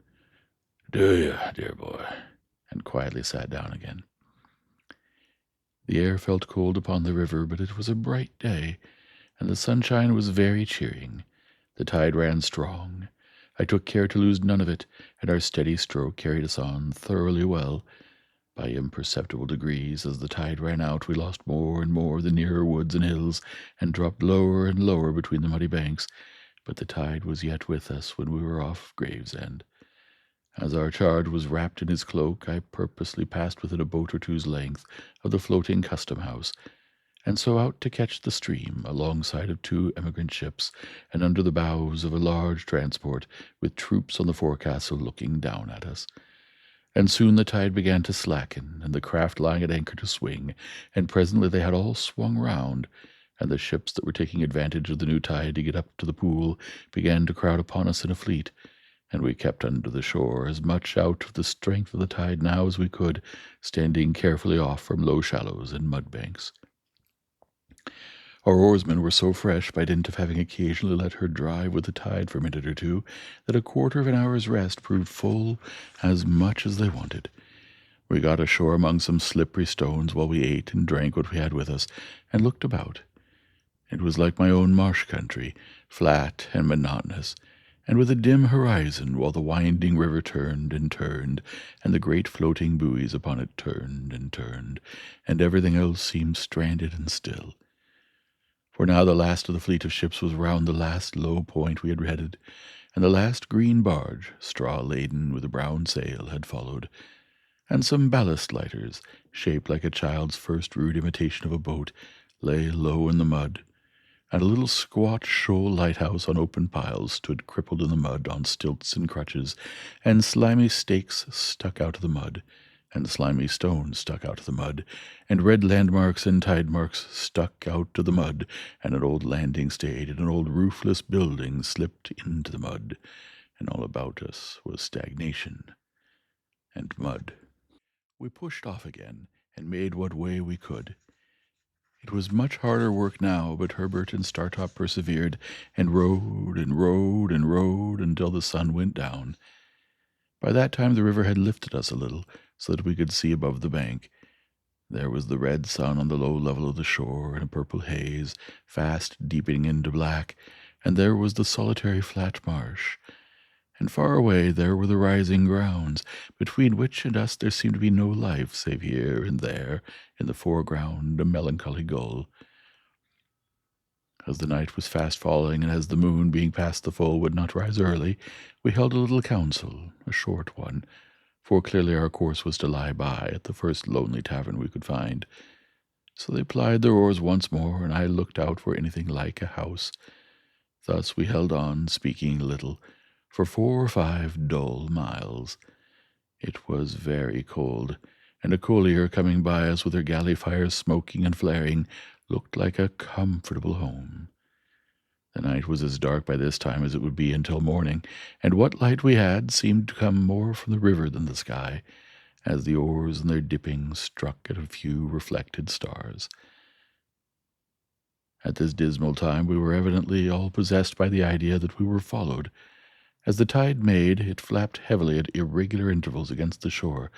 "Do you, dear boy?" and quietly sat down again. The air felt cold upon the river, but it was a bright day, and the sunshine was very cheering. The tide ran strong. I took care to lose none of it, and our steady stroke carried us on thoroughly well. By imperceptible degrees, as the tide ran out, we lost more and more of the nearer woods and hills, and dropped lower and lower between the muddy banks, but the tide was yet with us when we were off Gravesend. As our charge was wrapped in his cloak, I purposely passed within a boat or two's length of the floating custom-house, and so out to catch the stream, alongside of 2 emigrant ships, and under the bows of a large transport, with troops on the forecastle looking down at us. And soon the tide began to slacken, and the craft lying at anchor to swing, and presently they had all swung round, and the ships that were taking advantage of the new tide to get up to the pool began to crowd upon us in a fleet, and we kept under the shore, as much out of the strength of the tide now as we could, standing carefully off from low shallows and mud banks. Our oarsmen were so fresh, by dint of having occasionally let her drive with the tide for a minute or two, that a quarter of an hour's rest proved full as much as they wanted. We got ashore among some slippery stones while we ate and drank what we had with us, and looked about. It was like my own marsh country, flat and monotonous, and with a dim horizon, while the winding river turned and turned, and the great floating buoys upon it turned and turned, and everything else seemed stranded and still. For now the last of the fleet of ships was round the last low point we had headed, and the last green barge, straw laden with a brown sail, had followed, and some ballast lighters, shaped like a child's first rude imitation of a boat, lay low in the mud, and a little squat shoal lighthouse on open piles stood crippled in the mud on stilts and crutches, and slimy stakes stuck out of the mud, and slimy stones stuck out of the mud, and red landmarks and tide marks stuck out of the mud, and an old landing stage and an old roofless building slipped into the mud, and all about us was stagnation and mud. We pushed off again, and made what way we could. It was much harder work now, but Herbert and Startop persevered, and rowed and rowed and rowed until the sun went down. By that time the river had lifted us a little, so that we could see above the bank. There was the red sun on the low level of the shore, and a purple haze, fast deepening into black, and there was the solitary flat marsh. And far away there were the rising grounds, between which and us there seemed to be no life, save here and there, in the foreground, a melancholy gull. As the night was fast falling, and as the moon, being past the full, would not rise early, we held a little council, a short one, for clearly our course was to lie by at the first lonely tavern we could find. So they plied their oars once more, and I looked out for anything like a house. Thus we held on, speaking little, for 4 or 5 dull miles. It was very cold, and a collier coming by us with her galley fires smoking and flaring looked like a comfortable home. The night was as dark by this time as it would be until morning, and what light we had seemed to come more from the river than the sky, as the oars in their dipping struck at a few reflected stars. At this dismal time we were evidently all possessed by the idea that we were followed. As the tide made, it flapped heavily at irregular intervals against the shore,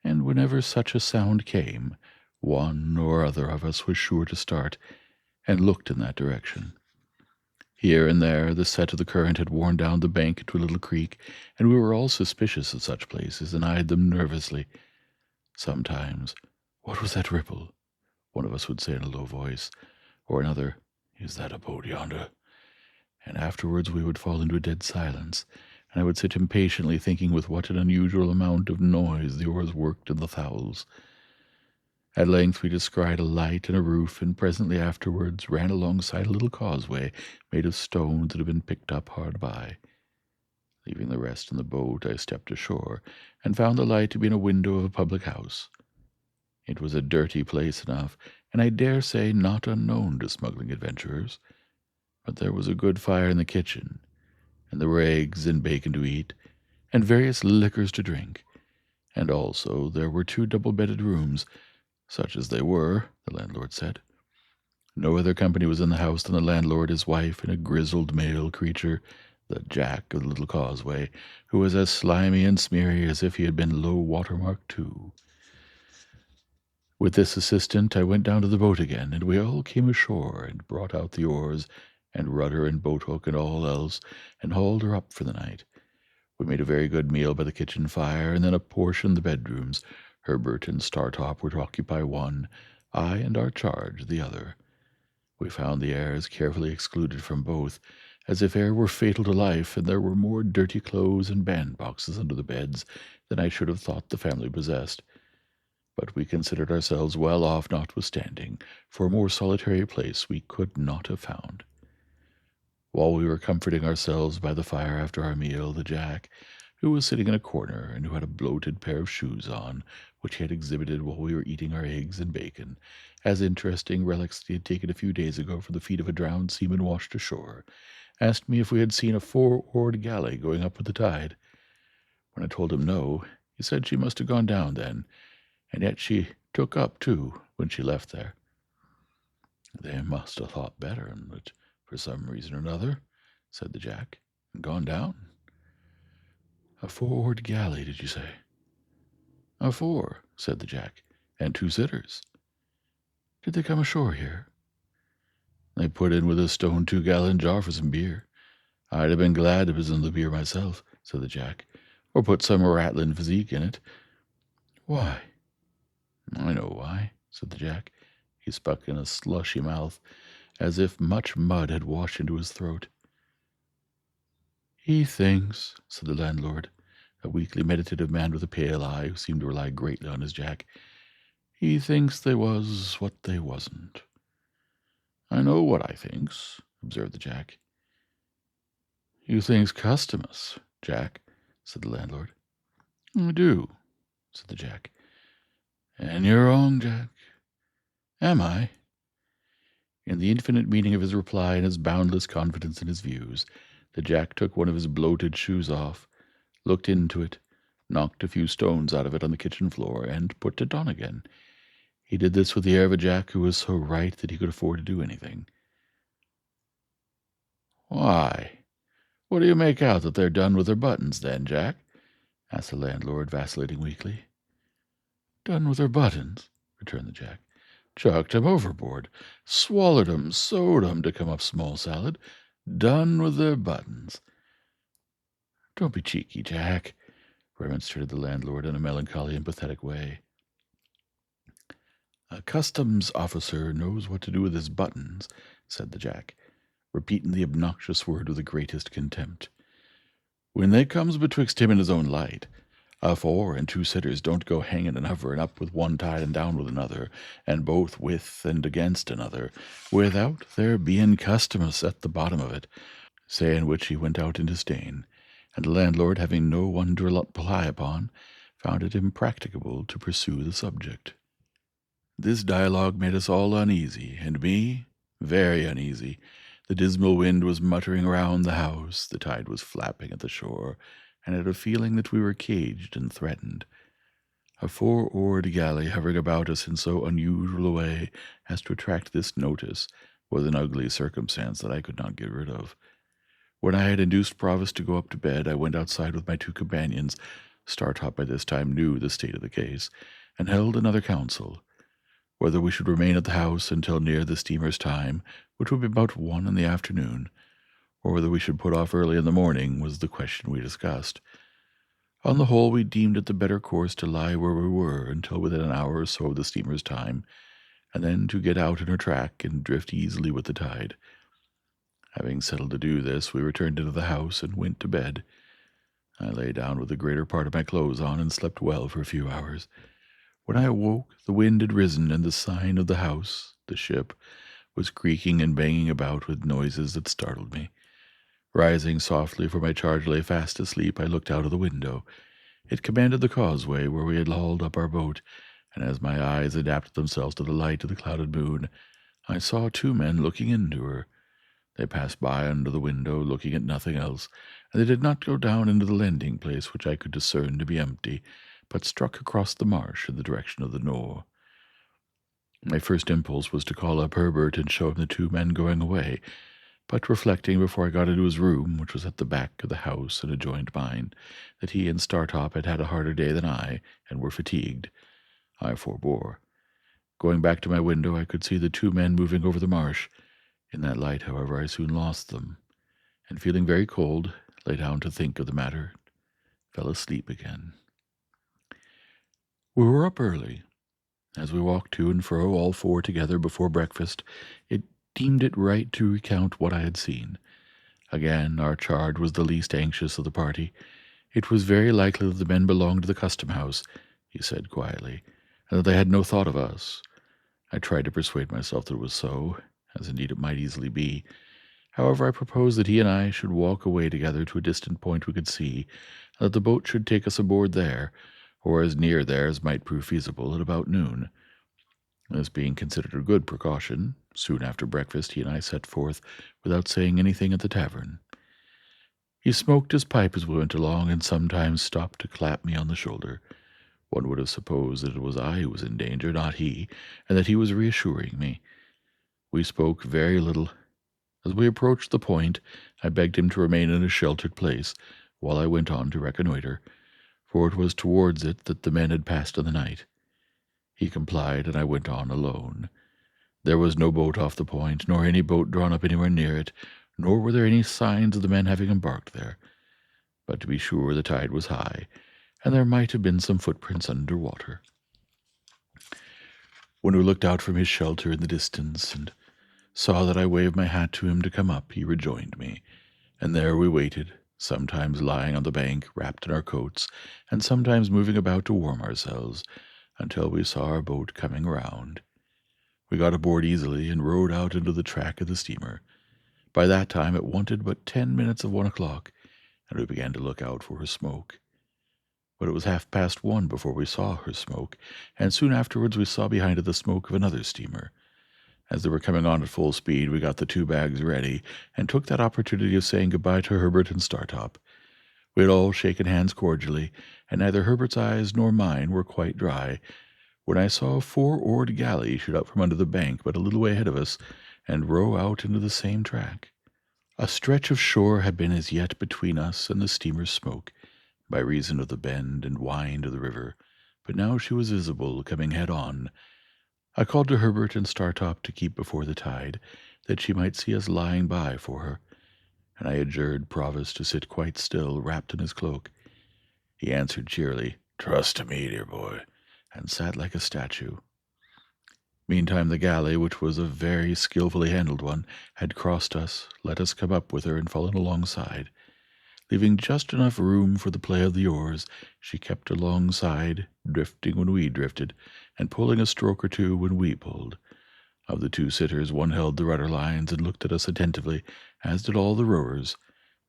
and whenever such a sound came, one or other of us was sure to start, and looked in that direction. Here and there the set of the current had worn down the bank into a little creek, and we were all suspicious of such places, and eyed them nervously. Sometimes, "What was that ripple?" one of us would say in a low voice, or another, "Is that a boat yonder?" And afterwards we would fall into a dead silence, and I would sit impatiently thinking with what an unusual amount of noise the oars worked in the thowels. At length we descried a light and a roof, and presently afterwards ran alongside a little causeway made of stones that had been picked up hard by. Leaving the rest in the boat, I stepped ashore, and found the light to be in a window of a public house. It was a dirty place enough, and I dare say not unknown to smuggling adventurers, but there was a good fire in the kitchen, and there were eggs and bacon to eat, and various liquors to drink, and also there were 2 double-bedded rooms, such as they were, the landlord said. No other company was in the house than the landlord, his wife, and a grizzled male creature, the Jack of the little causeway, who was as slimy and smeary as if he had been low water mark too. With this assistant I went down to the boat again, and we all came ashore, and brought out the oars, and rudder and boat-hook and all else, and hauled her up for the night. We made a very good meal by the kitchen fire, and then apportioned the bedrooms. Herbert and Startop were to occupy one, I and our charge the other. We found the airs carefully excluded from both, as if air were fatal to life, and there were more dirty clothes and bandboxes under the beds than I should have thought the family possessed. But we considered ourselves well off notwithstanding, for a more solitary place we could not have found. While we were comforting ourselves by the fire after our meal, the Jack, who was sitting in a corner, and who had a bloated pair of shoes on, which he had exhibited while we were eating our eggs and bacon, as interesting relics he had taken a few days ago from the feet of a drowned seaman washed ashore, asked me if we had seen a 4-oared galley going up with the tide. When I told him no, he said she must have gone down then, and yet she took up, too, when she left there. "They must have thought better, and that for some reason or another," said the Jack, "and gone down." "A 4-oared galley, did you say?" "A 4," said the Jack, "and 2 sitters." "Did they come ashore here?" "They put in with a stone 2-gallon jar for some beer. I'd have been glad to poison the beer myself, said the Jack, or put some rattling physique in it. Why? I know why, said the Jack. He spoke in a slushy mouth, as if much mud had washed into his throat. He thinks, said the landlord, a weakly meditative man with a pale eye who seemed to rely greatly on his Jack. He thinks they was what they wasn't. I know what I thinks, observed the Jack. You thinks customers, Jack, said the landlord. I do, said the Jack. And you're wrong, Jack. Am I? In the infinite meaning of his reply and his boundless confidence in his views, the Jack took one of his bloated shoes off, looked into it, knocked a few stones out of it on the kitchen floor, and put it on again. He did this with the air of a Jack who was so right that he could afford to do anything. Why, what do you make out that they're done with their buttons, then, Jack? Asked the landlord, vacillating weakly. Done with their buttons, returned the Jack. Chucked 'em overboard, swallowed 'em, sewed 'em to come up small salad. Done with their buttons. Don't be cheeky, Jack, remonstrated the landlord in a melancholy and pathetic way. A customs officer knows what to do with his buttons, said the Jack, repeating the obnoxious word with the greatest contempt. When they comes betwixt him and his own light, a 4 and 2 sitters don't go hanging and hovering up with one tide and down with another, and both with and against another, without there being customers at the bottom of it. Saying which he went out in disdain, and the landlord, having no one to rely upon, found it impracticable to pursue the subject. This dialogue made us all uneasy, and me very uneasy. The dismal wind was muttering round the house, the tide was flapping at the shore, and I had a feeling that we were caged and threatened. A 4-oared galley hovering about us in so unusual a way as to attract this notice was an ugly circumstance that I could not get rid of. When I had induced Provis to go up to bed, I went outside with my 2 companions. Startop by this time knew the state of the case, and held another council. Whether we should remain at the house until near the steamer's time, which would be about 1 in the afternoon, or whether we should put off early in the morning, was the question we discussed. On the whole, we deemed it the better course to lie where we were until within an hour or so of the steamer's time, and then to get out in her track and drift easily with the tide. Having settled to do this, we returned into the house and went to bed. I lay down with the greater part of my clothes on and slept well for a few hours. When I awoke, the wind had risen, and the sign of the house, the ship, was creaking and banging about with noises that startled me. Rising softly, for my charge lay fast asleep, I looked out of the window. It commanded the causeway where we had hauled up our boat, and as my eyes adapted themselves to the light of the clouded moon, I saw 2 men looking into her. They passed by under the window, looking at nothing else, and they did not go down into the landing place, which I could discern to be empty, but struck across the marsh in the direction of the Nore. My first impulse was to call up Herbert and show him the 2 men going away, but reflecting before I got into his room, which was at the back of the house and adjoined mine, that he and Startop had had a harder day than I, and were fatigued, I forbore. Going back to my window, I could see the 2 men moving over the marsh. In that light, however, I soon lost them, and feeling very cold, lay down to think of the matter, fell asleep again. We were up early. As we walked to and fro, all 4 together, before breakfast, it deemed it right to recount what I had seen. Again, our charge was the least anxious of the party. It was very likely that the men belonged to the custom-house, he said quietly, and that they had no thought of us. I tried to persuade myself that it was so, as indeed it might easily be. However, I proposed that he and I should walk away together to a distant point we could see, and that the boat should take us aboard there, or as near there as might prove feasible, at about noon. This being considered a good precaution, soon after breakfast he and I set forth without saying anything at the tavern. He smoked his pipe as we went along, and sometimes stopped to clap me on the shoulder. One would have supposed that it was I who was in danger, not he, and that he was reassuring me. We spoke very little. As we approached the point, I begged him to remain in a sheltered place, while I went on to reconnoitre, for it was towards it that the men had passed in the night. He complied, and I went on alone. There was no boat off the point, nor any boat drawn up anywhere near it, nor were there any signs of the men having embarked there. But to be sure, the tide was high, and there might have been some footprints under water. When we looked out from his shelter in the distance and saw that I waved my hat to him to come up, he rejoined me, and there we waited, sometimes lying on the bank wrapped in our coats, and sometimes moving about to warm ourselves, until we saw our boat coming round. We got aboard easily and rowed out into the track of the steamer. By that time it wanted but 10 minutes of 1 o'clock, and we began to look out for her smoke. But it was 1:30 before we saw her smoke, and soon afterwards we saw behind it the smoke of another steamer. As they were coming on at full speed, we got the 2 bags ready, and took that opportunity of saying goodbye to Herbert and Startop. We had all shaken hands cordially, and neither Herbert's eyes nor mine were quite dry, when I saw a 4-oared galley shoot out from under the bank but a little way ahead of us, and row out into the same track. A stretch of shore had been as yet between us and the steamer's smoke, by reason of the bend and wind of the river, but now she was visible, coming head on. I called to Herbert and Startop to keep before the tide, that she might see us lying by for her, and I adjured Provis to sit quite still, wrapped in his cloak. He answered cheerily, "Trust to me, dear boy," and sat like a statue. Meantime the galley, which was a very skilfully handled one, had crossed us, let us come up with her, and fallen alongside. Leaving just enough room for the play of the oars, she kept alongside, drifting when we drifted, and pulling a stroke or two when we pulled. Of the 2 sitters, one held the rudder lines and looked at us attentively, as did all the rowers.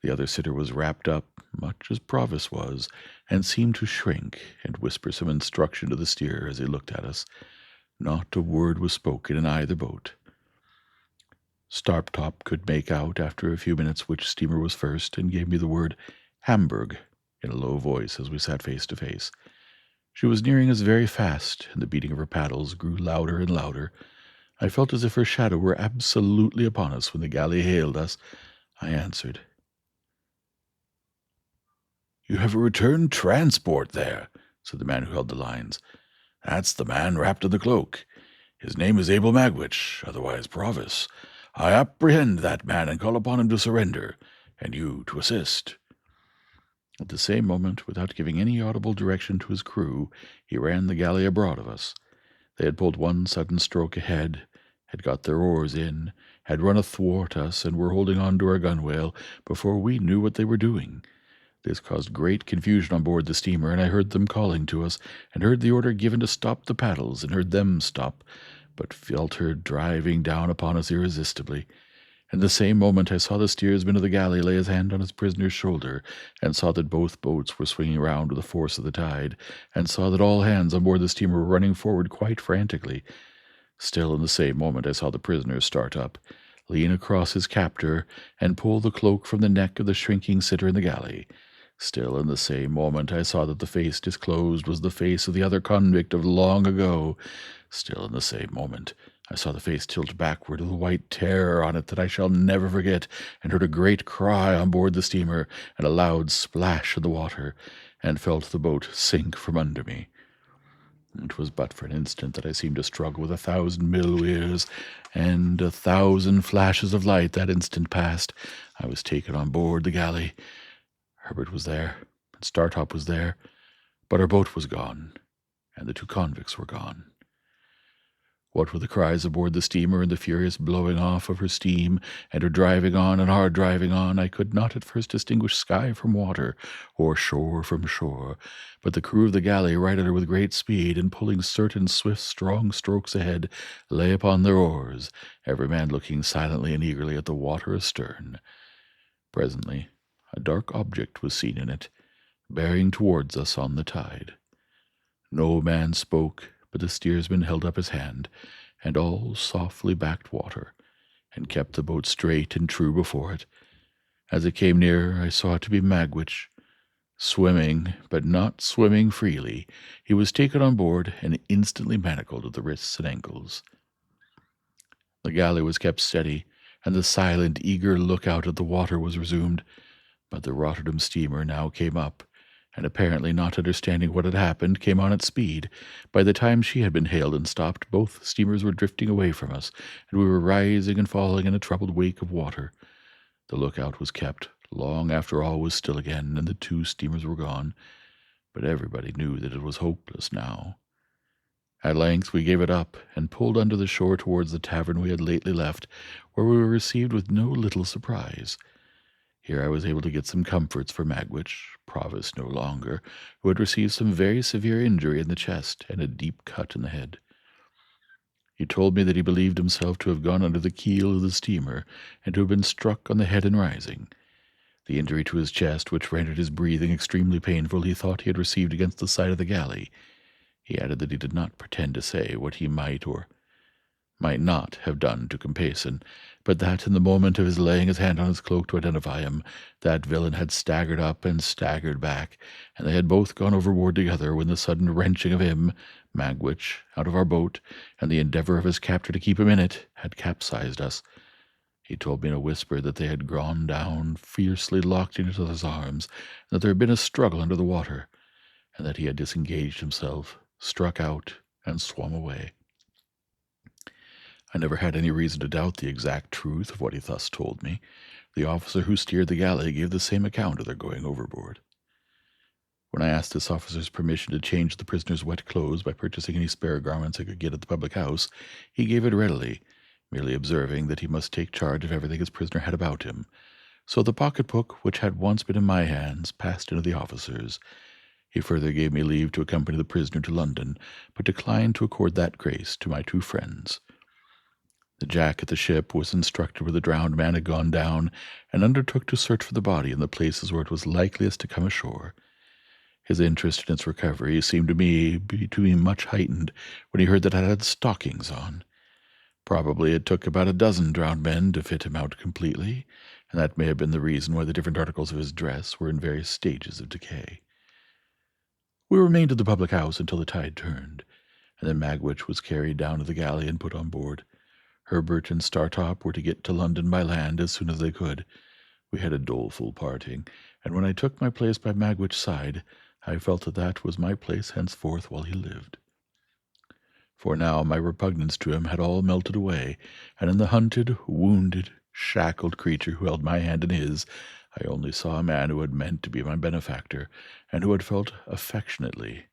The other sitter was wrapped up, much as Provis was, and seemed to shrink and whisper some instruction to the steerer as he looked at us. Not a word was spoken in either boat. Startop could make out after a few minutes which steamer was first, and gave me the word Hamburg in a low voice as we sat face to face. She was nearing us very fast, and the beating of her paddles grew louder and louder. I felt as if her shadow were absolutely upon us. When the galley hailed us, I answered. "You have a return transport there," said the man who held the lines. "That's the man wrapped in the cloak. His name is Abel Magwitch, otherwise Provis. I apprehend that man and call upon him to surrender, and you to assist." At the same moment, without giving any audible direction to his crew, he ran the galley abroad of us. They had pulled one sudden stroke ahead, had got their oars in, had run athwart us, and were holding on to our gunwale before we knew what they were doing. This caused great confusion on board the steamer, and I heard them calling to us, and heard the order given to stop the paddles, and heard them stop, but felt her driving down upon us irresistibly. In the same moment I saw the steersman of the galley lay his hand on his prisoner's shoulder, and saw that both boats were swinging round with the force of the tide, and saw that all hands on board the steamer were running forward quite frantically. Still in the same moment I saw the prisoner start up, lean across his captor, and pull the cloak from the neck of the shrinking sitter in the galley. Still in the same moment I saw that the face disclosed was the face of the other convict of long ago. Still in the same moment I saw the face tilt backward with a white terror on it that I shall never forget, and heard a great cry on board the steamer, and a loud splash in the water, and felt the boat sink from under me. It was but for an instant that I seemed to struggle with 1,000 mill weirs, and 1,000 flashes of light. That instant past, I was taken on board the galley. Herbert was there, and Startop was there, but our boat was gone, and the 2 convicts were gone. What with the cries aboard the steamer, and the furious blowing off of her steam, and her driving on and hard driving on, I could not at first distinguish sky from water, or shore from shore, but the crew of the galley, right at her with great speed, and pulling certain swift strong strokes ahead, lay upon their oars, every man looking silently and eagerly at the water astern. Presently a dark object was seen in it, bearing towards us on the tide. No man spoke, but the steersman held up his hand, and all softly backed water, and kept the boat straight and true before it. As it came nearer, I saw it to be Magwitch. Swimming, but not swimming freely, he was taken on board and instantly manacled at the wrists and ankles. The galley was kept steady, and the silent, eager look out at the water was resumed. But the Rotterdam steamer now came up, and apparently not understanding what had happened, came on at speed. By the time she had been hailed and stopped, both steamers were drifting away from us, and we were rising and falling in a troubled wake of water. The lookout was kept long after all was still again and the 2 steamers were gone, but everybody knew that it was hopeless now. At length we gave it up and pulled under the shore towards the tavern we had lately left, where we were received with no little surprise. Here I was able to get some comforts for Magwitch, provost no longer, who had received some very severe injury in the chest and a deep cut in the head. He told me that he believed himself to have gone under the keel of the steamer and to have been struck on the head in rising. The injury to his chest, which rendered his breathing extremely painful, he thought he had received against the side of the galley. He added that he did not pretend to say what he might or might not have done to Compeyson, but that in the moment of his laying his hand on his cloak to identify him, that villain had staggered up and staggered back, and they had both gone overboard together when the sudden wrenching of him, Magwitch, out of our boat, and the endeavor of his captor to keep him in it, had capsized us. He told me in a whisper that they had gone down, fiercely locked in each other's arms, and that there had been a struggle under the water, and that he had disengaged himself, struck out, and swum away. I never had any reason to doubt the exact truth of what he thus told me. The officer who steered the galley gave the same account of their going overboard. When I asked this officer's permission to change the prisoner's wet clothes by purchasing any spare garments I could get at the public house, he gave it readily, merely observing that he must take charge of everything his prisoner had about him. So the pocketbook, which had once been in my hands, passed into the officer's. He further gave me leave to accompany the prisoner to London, but declined to accord that grace to my 2 friends. The Jack at the ship was instructed where the drowned man had gone down, and undertook to search for the body in the places where it was likeliest to come ashore. His interest in its recovery seemed to be much heightened when he heard that I had stockings on. Probably it took about a dozen drowned men to fit him out completely, and that may have been the reason why the different articles of his dress were in various stages of decay. We remained at the public house until the tide turned, and then Magwitch was carried down to the galley and put on board. Herbert and Startop were to get to London by land as soon as they could. We had a doleful parting, and when I took my place by Magwitch's side, I felt that that was my place henceforth while he lived. For now my repugnance to him had all melted away, and in the hunted, wounded, shackled creature who held my hand in his, I only saw a man who had meant to be my benefactor, and who had felt affectionately,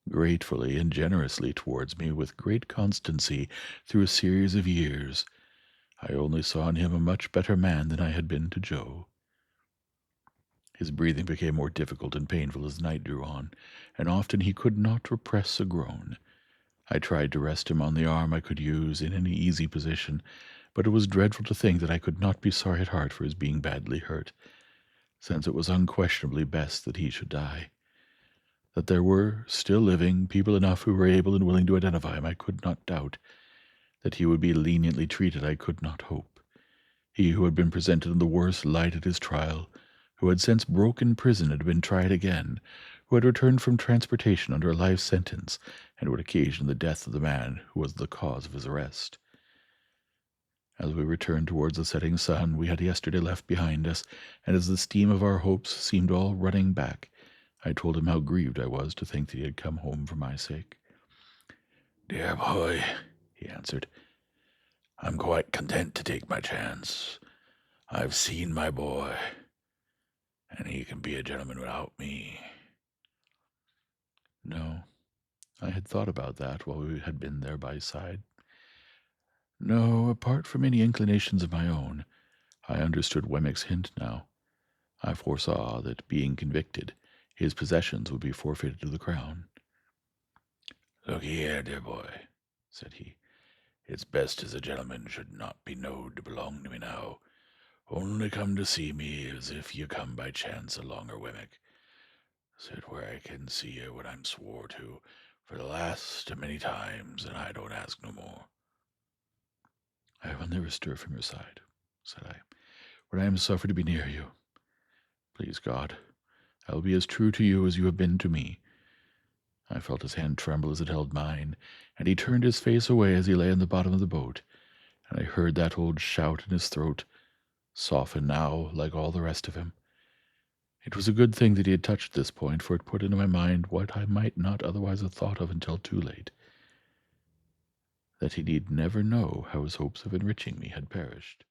gratefully, and generously towards me with great constancy through a series of years. I only saw in him a much better man than I had been to Joe. His breathing became more difficult and painful as night drew on, and often he could not repress a groan. I tried to rest him on the arm I could use in any easy position, but it was dreadful to think that I could not be sorry at heart for his being badly hurt, since it was unquestionably best that he should die. That there were, still living, people enough who were able and willing to identify him I could not doubt. That he would be leniently treated I could not hope. He who had been presented in the worst light at his trial, who had since broken prison and been tried again, who had returned from transportation under a life sentence, and would occasion the death of the man who was the cause of his arrest. As we returned towards the setting sun, we had yesterday left behind us, and as the steam of our hopes seemed all running back, I told him how grieved I was to think that he had come home for my sake. "Dear boy," he answered, "I'm quite content to take my chance. I've seen my boy, and he can be a gentleman without me." No, I had thought about that while we had been there by his side. No, apart from any inclinations of my own, I understood Wemmick's hint now. I foresaw that, being convicted, his possessions would be forfeited to the crown. "Look here, dear boy," said he, "it's best as a gentleman should not be knowed to belong to me now. Only come to see me as if you come by chance along her Wemmick. Sit where I can see you when I'm swore to, for the last a many times, and I don't ask no more." "I will never stir from your side," said I, "when I am suffered to be near you. Please God, I will be as true to you as you have been to me." I felt his hand tremble as it held mine, and he turned his face away as he lay in the bottom of the boat, and I heard that old shout in his throat, soften now like all the rest of him. It was a good thing that he had touched this point, for it put into my mind what I might not otherwise have thought of until too late, that he need never know how his hopes of enriching me had perished.